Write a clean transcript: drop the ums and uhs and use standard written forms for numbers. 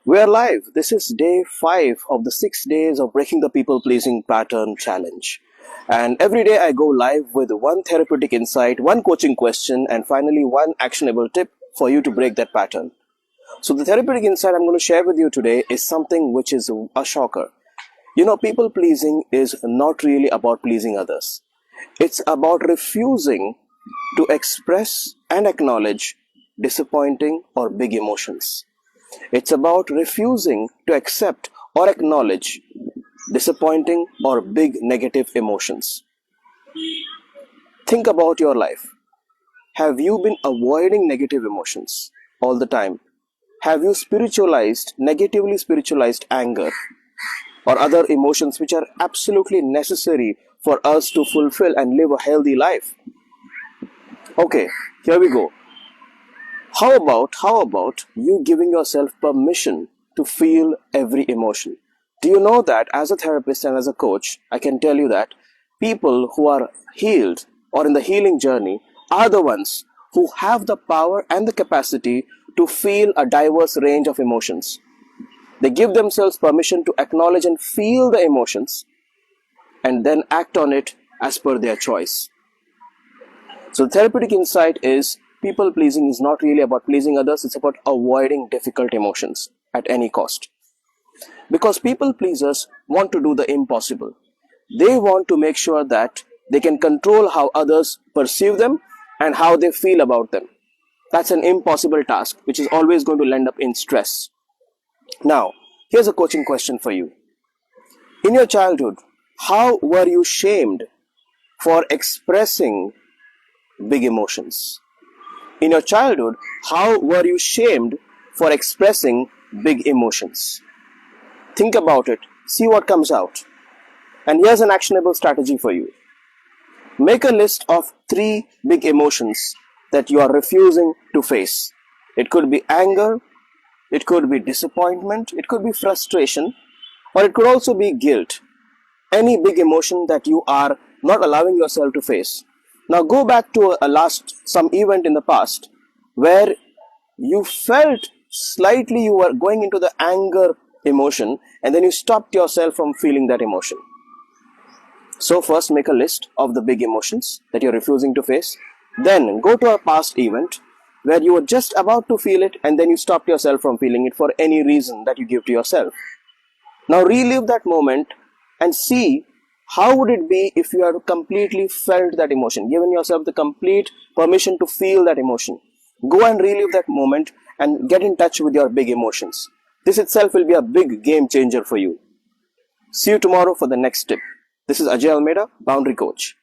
We're live. This is day 5 of the 6 days of breaking the people pleasing pattern challenge. And every day I go live with one therapeutic insight, one coaching question, and finally one actionable tip for you to break that pattern. So the therapeutic insight I'm going to share with you today is something which is a shocker. People pleasing is not really about pleasing others. It's about refusing to express and acknowledge disappointing or big emotions. It's about refusing to accept or acknowledge disappointing or big negative emotions. Think about your life. Have you been avoiding negative emotions all the time? Have you negatively spiritualized anger or other emotions which are absolutely necessary for us to fulfill and live a healthy life? Okay, here we go. How about you giving yourself permission to feel every emotion? Do you know that as a therapist and as a coach, I can tell you that people who are healed or in the healing journey are the ones who have the power and the capacity to feel a diverse range of emotions. They give themselves permission to acknowledge and feel the emotions and then act on it as per their choice. So the therapeutic insight is people pleasing is not really about pleasing others, it's about avoiding difficult emotions at any cost. Because people pleasers want to do the impossible. They want to make sure that they can control how others perceive them and how they feel about them. That's an impossible task, which is always going to end up in stress. Now, here's a coaching question for you. In your childhood, how were you shamed for expressing big emotions? In your childhood, how were you shamed for expressing big emotions? Think about it, see what comes out. And here's an actionable strategy for you. Make a list of 3 big emotions that you are refusing to face. It could be anger, it could be disappointment, it could be frustration, or it could also be guilt. Any big emotion that you are not allowing yourself to face. Now go back to some event in the past where you felt slightly you were going into the anger emotion and then you stopped yourself from feeling that emotion. So first make a list of the big emotions that you're refusing to face. Then go to a past event where you were just about to feel it and then you stopped yourself from feeling it for any reason that you give to yourself. Now relive that moment and see how would it be if you had completely felt that emotion, given yourself the complete permission to feel that emotion. Go and relive that moment and get in touch with your big emotions. This itself will be a big game changer for you. See you tomorrow for the next tip. This is Ajay Almeida, Boundary Coach.